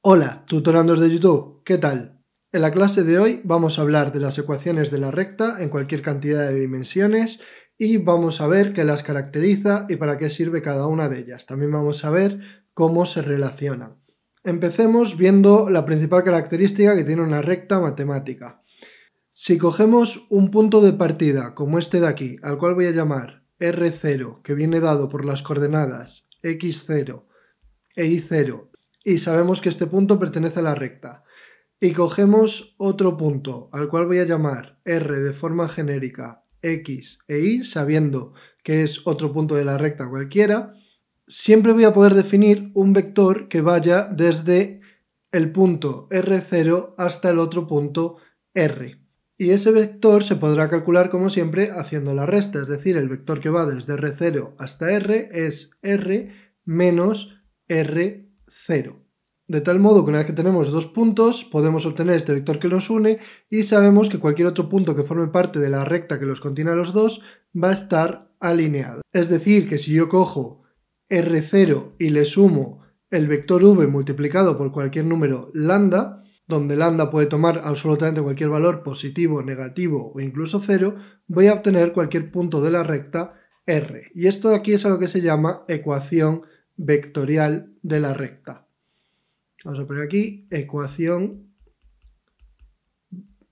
Hola, tutorandos de YouTube, ¿qué tal? En la clase de hoy vamos a hablar de las ecuaciones de la recta en cualquier cantidad de dimensiones y vamos a ver qué las caracteriza y para qué sirve cada una de ellas. También vamos a ver cómo se relacionan. Empecemos viendo la principal característica que tiene una recta matemática. Si cogemos un punto de partida como este de aquí, al cual voy a llamar R0, que viene dado por las coordenadas x0 e y0, y sabemos que este punto pertenece a la recta, y cogemos otro punto al cual voy a llamar R de forma genérica X e Y, sabiendo que es otro punto de la recta cualquiera, siempre voy a poder definir un vector que vaya desde el punto R0 hasta el otro punto R. Y ese vector se podrá calcular como siempre haciendo la resta, es decir, el vector que va desde R0 hasta R es R menos R0. De tal modo que una vez que tenemos dos puntos podemos obtener este vector que los une y sabemos que cualquier otro punto que forme parte de la recta que los contiene a los dos va a estar alineado. Es decir, que si yo cojo R0 y le sumo el vector v multiplicado por cualquier número lambda, donde lambda puede tomar absolutamente cualquier valor positivo, negativo o incluso cero, voy a obtener cualquier punto de la recta R. Y esto de aquí es a lo que se llama ecuación vectorial de la recta. Vamos a poner aquí ecuación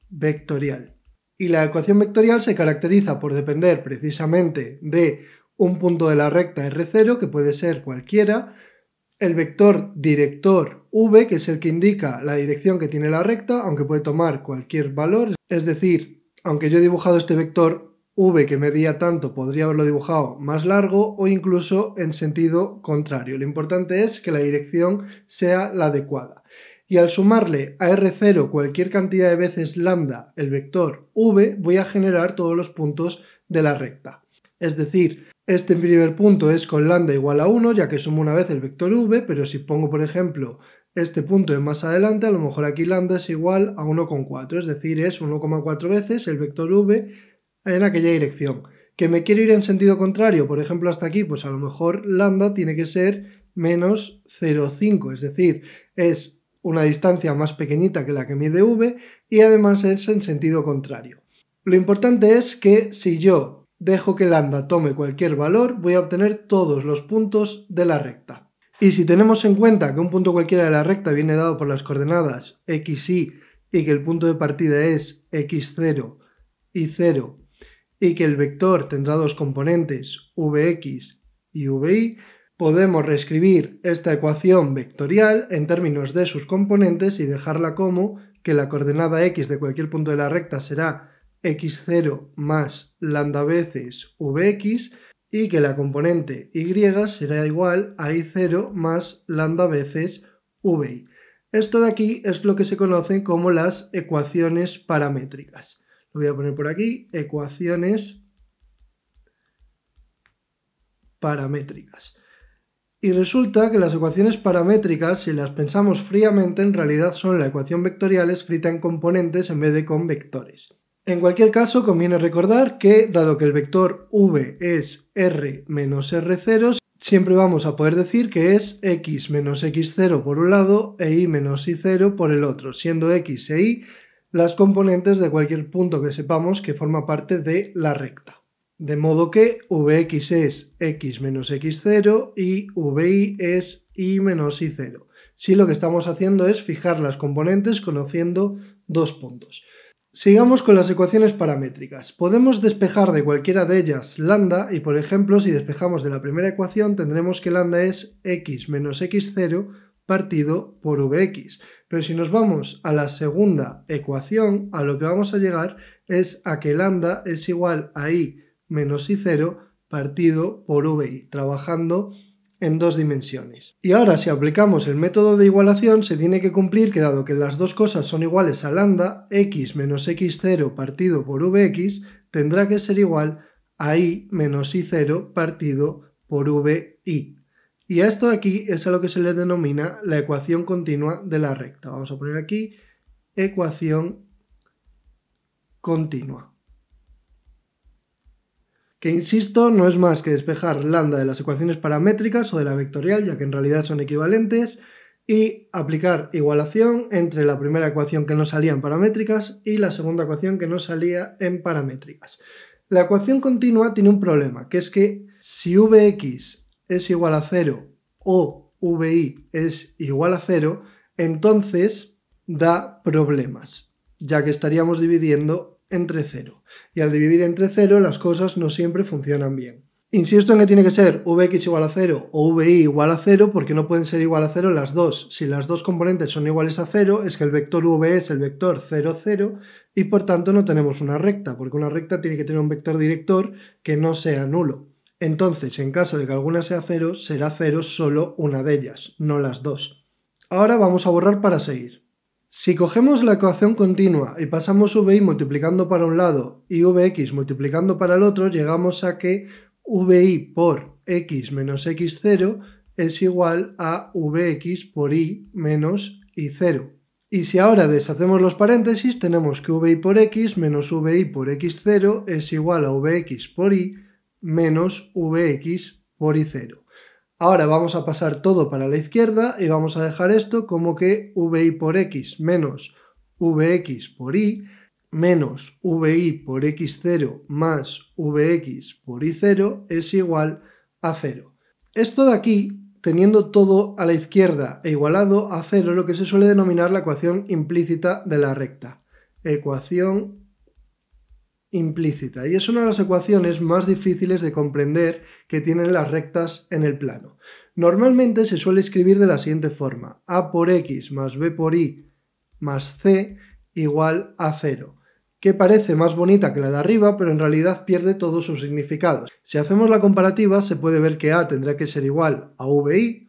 vectorial. Y la ecuación vectorial se caracteriza por depender precisamente de un punto de la recta R0, que puede ser cualquiera, el vector director v, que es el que indica la dirección que tiene la recta, aunque puede tomar cualquier valor, es decir, aunque yo he dibujado este vector v que medía tanto, podría haberlo dibujado más largo o incluso en sentido contrario. Lo importante es que la dirección sea la adecuada. Y al sumarle a R0 cualquier cantidad de veces lambda el vector v, voy a generar todos los puntos de la recta. Es decir, este primer punto es con lambda igual a 1, ya que sumo una vez el vector v, pero si pongo, por ejemplo, este punto de más adelante, a lo mejor aquí lambda es igual a 1,4, es decir, es 1,4 veces el vector v en aquella dirección. ¿Que me quiero ir en sentido contrario? Por ejemplo, hasta aquí, pues a lo mejor lambda tiene que ser menos 0,5, es decir, es una distancia más pequeñita que la que mide v y además es en sentido contrario. Lo importante es que si yo dejo que lambda tome cualquier valor, voy a obtener todos los puntos de la recta. Y si tenemos en cuenta que un punto cualquiera de la recta viene dado por las coordenadas x, y que el punto de partida es x0 y 0 y que el vector tendrá dos componentes, vx y vi, podemos reescribir esta ecuación vectorial en términos de sus componentes y dejarla como que la coordenada x de cualquier punto de la recta será x0 más lambda veces vx y que la componente y será igual a y0 más lambda veces vi. Esto de aquí es lo que se conoce como las ecuaciones paramétricas. Lo voy a poner por aquí, ecuaciones paramétricas. Y resulta que las ecuaciones paramétricas, si las pensamos fríamente, en realidad son la ecuación vectorial escrita en componentes en vez de con vectores. En cualquier caso, conviene recordar que, dado que el vector v es r menos r0, siempre vamos a poder decir que es x menos x0 por un lado e y menos y0 por el otro, siendo x e y las componentes de cualquier punto que sepamos que forma parte de la recta. De modo que Vx es x menos x0 y Vi es y menos y0. Si lo que estamos haciendo es fijar las componentes conociendo dos puntos. Sigamos con las ecuaciones paramétricas. Podemos despejar de cualquiera de ellas lambda y, por ejemplo, si despejamos de la primera ecuación tendremos que lambda es x menos x0 partido por Vx. Pero si nos vamos a la segunda ecuación, a lo que vamos a llegar es a que lambda es igual a y menos y0 partido por vi, trabajando en dos dimensiones. Y ahora, si aplicamos el método de igualación, se tiene que cumplir que, dado que las dos cosas son iguales a lambda, x menos x0 partido por vx tendrá que ser igual a y menos y0 partido por vi. Y a esto de aquí es a lo que se le denomina la ecuación continua de la recta. Vamos a poner aquí ecuación continua, que insisto no es más que despejar lambda de las ecuaciones paramétricas o de la vectorial, ya que en realidad son equivalentes, y aplicar igualación entre la primera ecuación que nos salía en paramétricas y la segunda ecuación que nos salía en paramétricas. La ecuación continua tiene un problema, que es que si Vx es igual a 0 o Vi es igual a 0, entonces da problemas, ya que estaríamos dividiendo entre 0. Y al dividir entre 0 las cosas no siempre funcionan bien. Insisto en que tiene que ser Vx igual a 0 o Vi igual a 0 porque no pueden ser igual a 0 las dos. Si las dos componentes son iguales a 0 es que el vector V es el vector 0, 0 y por tanto no tenemos una recta, porque una recta tiene que tener un vector director que no sea nulo. Entonces, en caso de que alguna sea 0, será 0 solo una de ellas, no las dos. Ahora vamos a borrar para seguir. Si cogemos la ecuación continua y pasamos Vi multiplicando para un lado y Vx multiplicando para el otro, llegamos a que Vi por x menos x0 es igual a Vx por y menos y0. Y si ahora deshacemos los paréntesis, tenemos que Vi por x menos Vi por x0 es igual a Vx por y menos Vx por y0. Ahora vamos a pasar todo para la izquierda y vamos a dejar esto como que Vi por x menos Vx por y menos Vi por x0 más Vx por y0 es igual a 0. Esto de aquí, teniendo todo a la izquierda e igualado a 0, lo que se suele denominar la ecuación implícita de la recta. Ecuación implícita. Y es una de las ecuaciones más difíciles de comprender que tienen las rectas en el plano. Normalmente se suele escribir de la siguiente forma: a por x más b por y más c igual a 0, que parece más bonita que la de arriba, pero en realidad pierde todo su significado. Si hacemos la comparativa, se puede ver que a tendrá que ser igual a vi.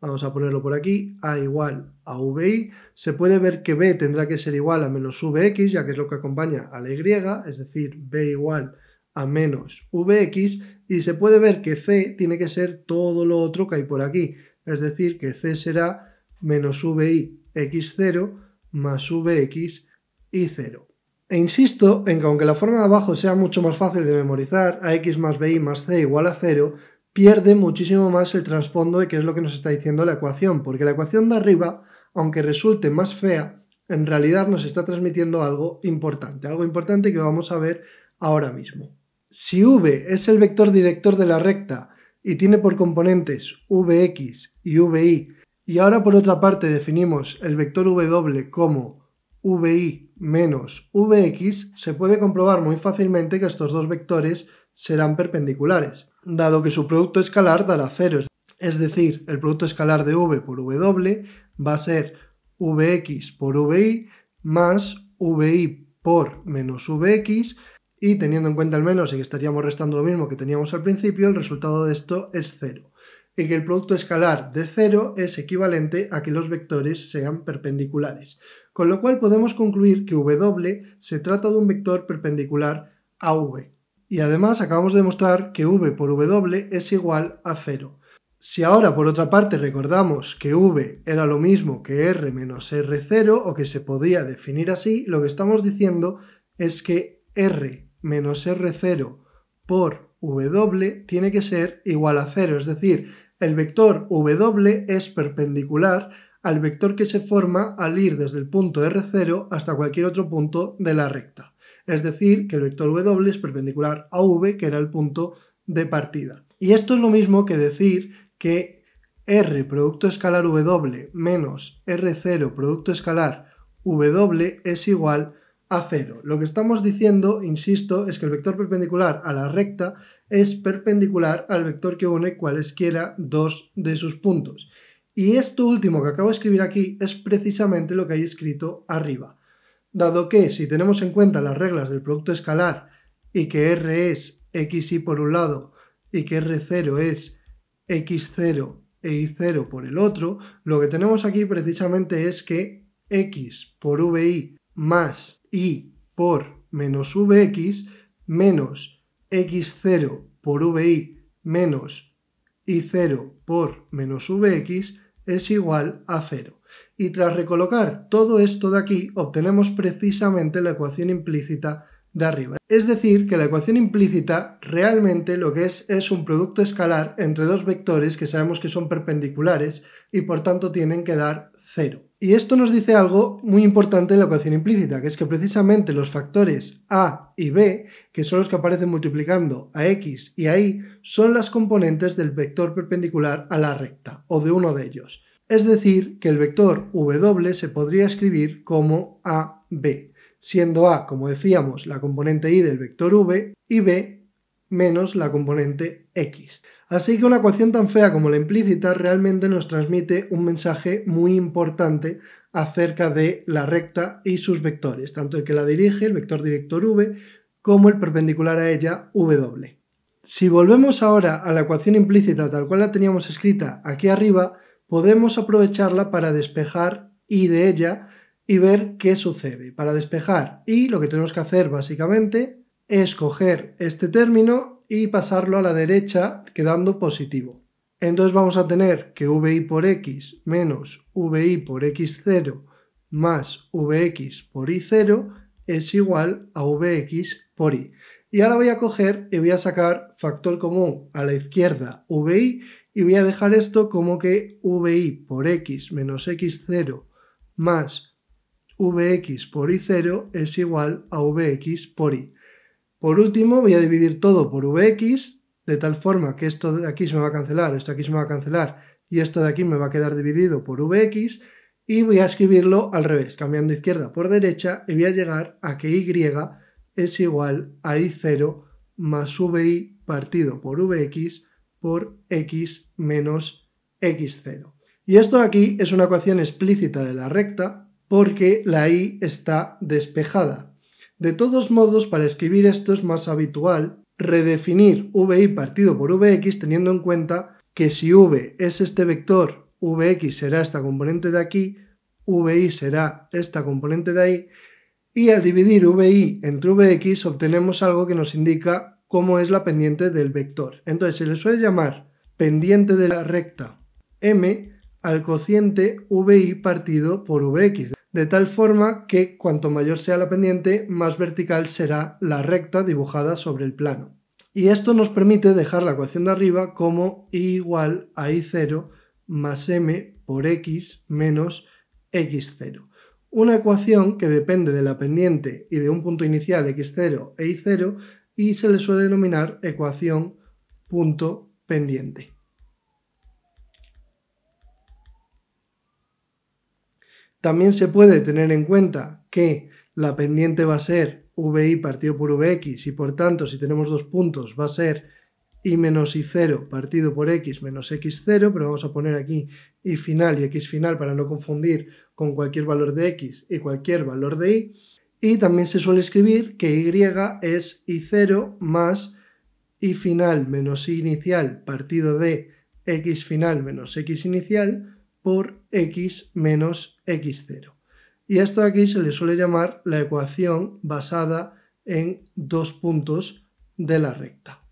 Vamos a ponerlo por aquí, a igual a vi. Se puede ver que b tendrá que ser igual a menos vx, ya que es lo que acompaña a la y, es decir, b igual a menos vx. Y se puede ver que c tiene que ser todo lo otro que hay por aquí, es decir, que c será menos vi x0 más vx y 0. E insisto en que aunque la forma de abajo sea mucho más fácil de memorizar, a x más bi más c igual a 0, pierde muchísimo más el trasfondo de qué es lo que nos está diciendo la ecuación, porque la ecuación de arriba, aunque resulte más fea, en realidad nos está transmitiendo algo importante que vamos a ver ahora mismo. Si v es el vector director de la recta y tiene por componentes vx y vi, y ahora por otra parte definimos el vector w como vi menos vx, se puede comprobar muy fácilmente que estos dos vectores serán perpendiculares, dado que su producto escalar dará 0, es decir, el producto escalar de v por w va a ser vx por vi más vi por menos vx, y teniendo en cuenta el menos y que estaríamos restando lo mismo que teníamos al principio, el resultado de esto es 0, y que el producto escalar de 0 es equivalente a que los vectores sean perpendiculares, con lo cual podemos concluir que w se trata de un vector perpendicular a v. Y además acabamos de demostrar que v por w es igual a 0. Si ahora por otra parte recordamos que v era lo mismo que r menos r0, o que se podía definir así, lo que estamos diciendo es que r menos r0 por w tiene que ser igual a 0, es decir, el vector w es perpendicular al vector que se forma al ir desde el punto r0 hasta cualquier otro punto de la recta. Es decir, que el vector w es perpendicular a v, que era el punto de partida. Y esto es lo mismo que decir que r producto escalar w menos r0 producto escalar w es igual a 0. Lo que estamos diciendo, insisto, es que el vector perpendicular a la recta es perpendicular al vector que une cualesquiera dos de sus puntos. Y esto último que acabo de escribir aquí es precisamente lo que hay escrito arriba. Dado que si tenemos en cuenta las reglas del producto escalar y que r es xy por un lado y que r0 es x0 e y0 por el otro, lo que tenemos aquí precisamente es que x por vi más y por menos vx menos x0 por vi menos y0 por menos vx es igual a 0. Y tras recolocar todo esto de aquí, obtenemos precisamente la ecuación implícita de arriba. Es decir, que la ecuación implícita realmente lo que es un producto escalar entre dos vectores que sabemos que son perpendiculares y por tanto tienen que dar 0. Y esto nos dice algo muy importante de la ecuación implícita, que es que precisamente los factores a y b, que son los que aparecen multiplicando a x y a y, son las componentes del vector perpendicular a la recta, o de uno de ellos. Es decir, que el vector w se podría escribir como ab, siendo a, como decíamos, la componente y del vector v y b menos la componente x. Así que una ecuación tan fea como la implícita realmente nos transmite un mensaje muy importante acerca de la recta y sus vectores, tanto el que la dirige, el vector director v, como el perpendicular a ella, w. Si volvemos ahora a la ecuación implícita tal cual la teníamos escrita aquí arriba, podemos aprovecharla para despejar y de ella y ver qué sucede. Para despejar y lo que tenemos que hacer básicamente es coger este término y pasarlo a la derecha quedando positivo. Entonces vamos a tener que vi por x menos vi por x0 más vx por y0 es igual a vx por y. Y ahora voy a coger y voy a sacar factor común a la izquierda vi y voy a dejar esto como que vi por x menos x0 más vx por y0 es igual a vx por y. Por último voy a dividir todo por vx, de tal forma que esto de aquí se me va a cancelar, esto de aquí se me va a cancelar y esto de aquí me va a quedar dividido por vx, y voy a escribirlo al revés, cambiando izquierda por derecha, y voy a llegar a que y es igual a y0 más vi partido por vx por x menos x0. Y esto de aquí es una ecuación explícita de la recta porque la y está despejada. De todos modos, para escribir esto es más habitual redefinir vi partido por vx teniendo en cuenta que si v es este vector, vx será esta componente de aquí, vi será esta componente de ahí, y al dividir vi entre vx obtenemos algo que nos indica cómo es la pendiente del vector. Entonces se le suele llamar pendiente de la recta m al cociente vi partido por vx, de tal forma que cuanto mayor sea la pendiente, más vertical será la recta dibujada sobre el plano. Y esto nos permite dejar la ecuación de arriba como y igual a y0 más m por x menos x0. Una ecuación que depende de la pendiente y de un punto inicial x0 e y0 y se le suele denominar ecuación punto pendiente. También se puede tener en cuenta que la pendiente va a ser vi partido por vx y por tanto si tenemos dos puntos va a ser y menos y0 partido por x menos x0, pero vamos a poner aquí y final y x final para no confundir con cualquier valor de x y cualquier valor de y. Y también se suele escribir que y es y0 más y final menos y inicial partido de x final menos x inicial por x menos x0. Y esto de aquí se le suele llamar la ecuación basada en dos puntos de la recta.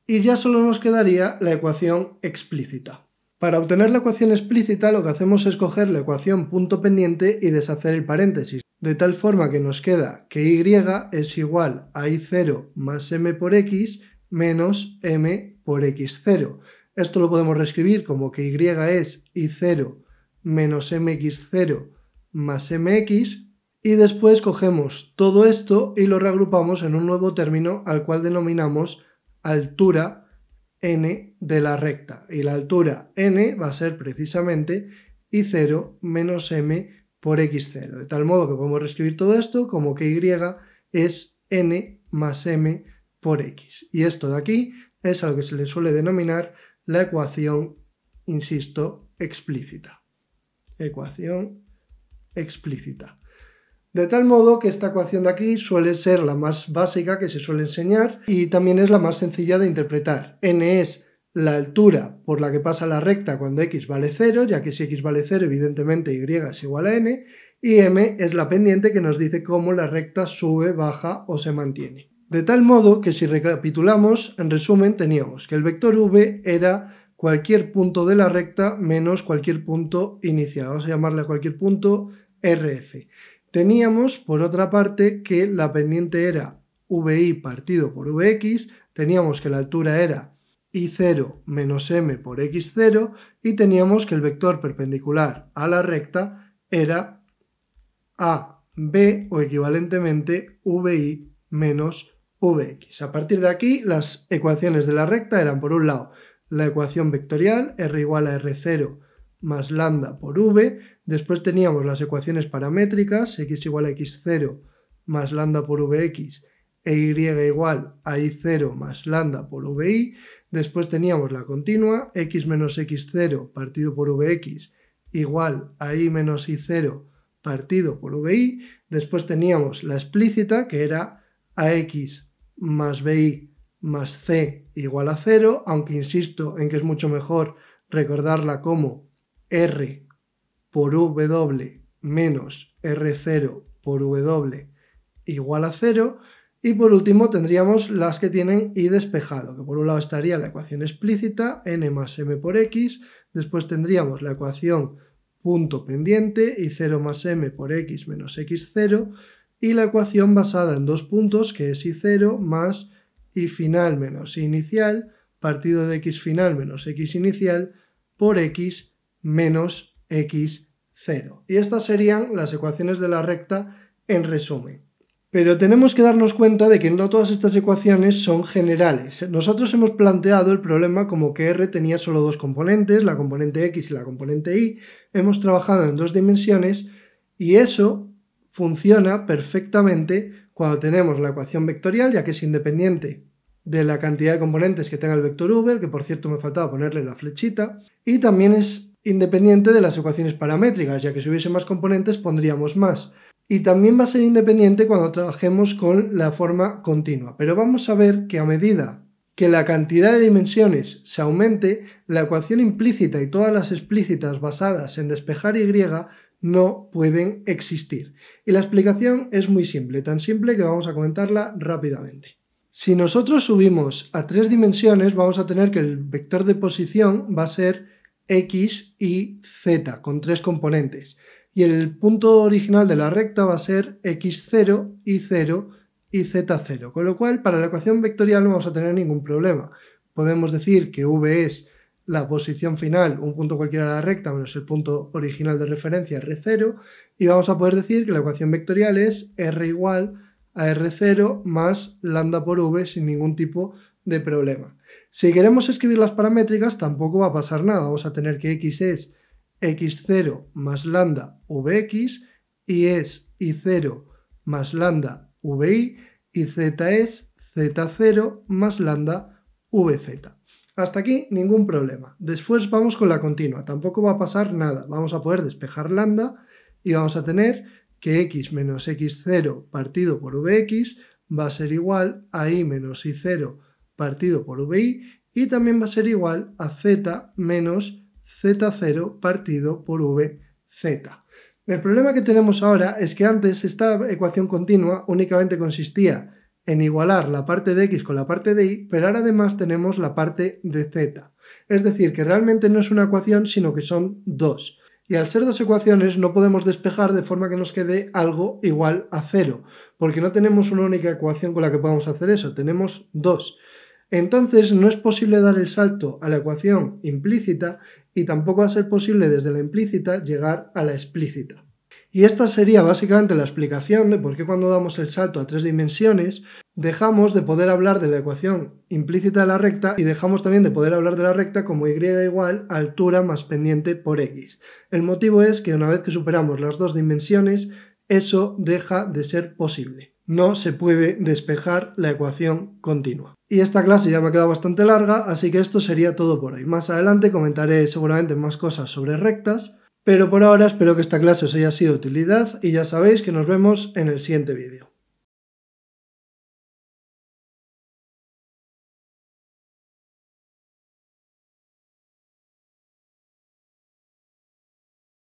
Y ya solo nos quedaría la ecuación explícita. Para obtener la ecuación explícita lo que hacemos es coger la ecuación punto pendiente y deshacer el paréntesis, de tal forma que nos queda que y es igual a y0 más m por x menos m por x0. Esto lo podemos reescribir como que y es y0 menos mx0 más mx, y después cogemos todo esto y lo reagrupamos en un nuevo término al cual denominamos altura n de la recta. Y la altura n va a ser precisamente y0 menos m por x0. De tal modo que podemos reescribir todo esto como que y es n más m por x. Y esto de aquí es a lo que se le suele denominar la ecuación, insisto, explícita. Ecuación explícita. De tal modo que esta ecuación de aquí suele ser la más básica que se suele enseñar y también es la más sencilla de interpretar. N es la altura por la que pasa la recta cuando x vale 0, ya que si x vale 0 evidentemente y es igual a n, y m es la pendiente que nos dice cómo la recta sube, baja o se mantiene. De tal modo que si recapitulamos, en resumen teníamos que el vector v era cualquier punto de la recta menos cualquier punto inicial. Vamos a llamarle a cualquier punto RF. Teníamos, por otra parte, que la pendiente era vi partido por vx, teníamos que la altura era y0 menos m por x0 y teníamos que el vector perpendicular a la recta era AB o equivalentemente vi menos vx. A partir de aquí, las ecuaciones de la recta eran, por un lado, la ecuación vectorial, r igual a r0 más lambda por v. Después teníamos las ecuaciones paramétricas, x igual a x0 más lambda por vx e y igual a y0 más lambda por vi. Después teníamos la continua, x menos x0 partido por vx igual a y menos y0 partido por vi. Después teníamos la explícita, que era ax más bi más c igual a 0, aunque insisto en que es mucho mejor recordarla como r por w menos r0 por w igual a 0. Y por último tendríamos las que tienen y despejado, que por un lado estaría la ecuación explícita, n más m por x, después tendríamos la ecuación punto pendiente, y0 más m por x menos x0, y la ecuación basada en dos puntos, que es y0 más y final menos y inicial, partido de x final menos x inicial, por x menos x0. Y estas serían las ecuaciones de la recta en resumen. Pero tenemos que darnos cuenta de que no todas estas ecuaciones son generales. Nosotros hemos planteado el problema como que R tenía solo dos componentes, la componente X y la componente Y. Hemos trabajado en dos dimensiones y eso funciona perfectamente cuando tenemos la ecuación vectorial, ya que es independiente de la cantidad de componentes que tenga el vector v, que por cierto me faltaba ponerle la flechita, y también es independiente de las ecuaciones paramétricas, ya que si hubiese más componentes pondríamos más. Y también va a ser independiente cuando trabajemos con la forma continua. Pero vamos a ver que a medida que la cantidad de dimensiones se aumente, la ecuación implícita y todas las explícitas basadas en despejar y no pueden existir. Y la explicación es muy simple, tan simple que vamos a comentarla rápidamente. Si nosotros subimos a 3 dimensiones, vamos a tener que el vector de posición va a ser x y z, con 3 componentes. Y el punto original de la recta va a ser x0, y0 y z0, con lo cual para la ecuación vectorial no vamos a tener ningún problema. Podemos decir que v es la posición final, un punto cualquiera de la recta menos el punto original de referencia, r0, y vamos a poder decir que la ecuación vectorial es r igual a r0 más lambda por v sin ningún tipo de problema. Si queremos escribir las paramétricas tampoco va a pasar nada, vamos a tener que x es x0 más lambda vx, y es y0 más lambda vi, y z es z0 más lambda vz. Hasta aquí ningún problema. Después vamos con la continua, tampoco va a pasar nada, vamos a poder despejar lambda y vamos a tener que x menos x0 partido por vx va a ser igual a y menos y0 partido por vi, y también va a ser igual a z menos z0 partido por vz. El problema que tenemos ahora es que antes esta ecuación continua únicamente consistía en igualar la parte de x con la parte de y, pero ahora además tenemos la parte de z. Es decir, que realmente no es una ecuación, sino que son dos. Y al ser dos ecuaciones no podemos despejar de forma que nos quede algo igual a 0, porque no tenemos una única ecuación con la que podamos hacer eso, tenemos dos. Entonces no es posible dar el salto a la ecuación implícita y tampoco va a ser posible desde la implícita llegar a la explícita. Y esta sería básicamente la explicación de por qué cuando damos el salto a 3 dimensiones dejamos de poder hablar de la ecuación implícita de la recta y dejamos también de poder hablar de la recta como y igual a altura más pendiente por x. El motivo es que una vez que superamos las 2 dimensiones, eso deja de ser posible. No se puede despejar la ecuación continua. Y esta clase ya me ha quedado bastante larga, así que esto sería todo por hoy. Más adelante comentaré seguramente más cosas sobre rectas, pero por ahora espero que esta clase os haya sido de utilidad y ya sabéis que nos vemos en el siguiente vídeo.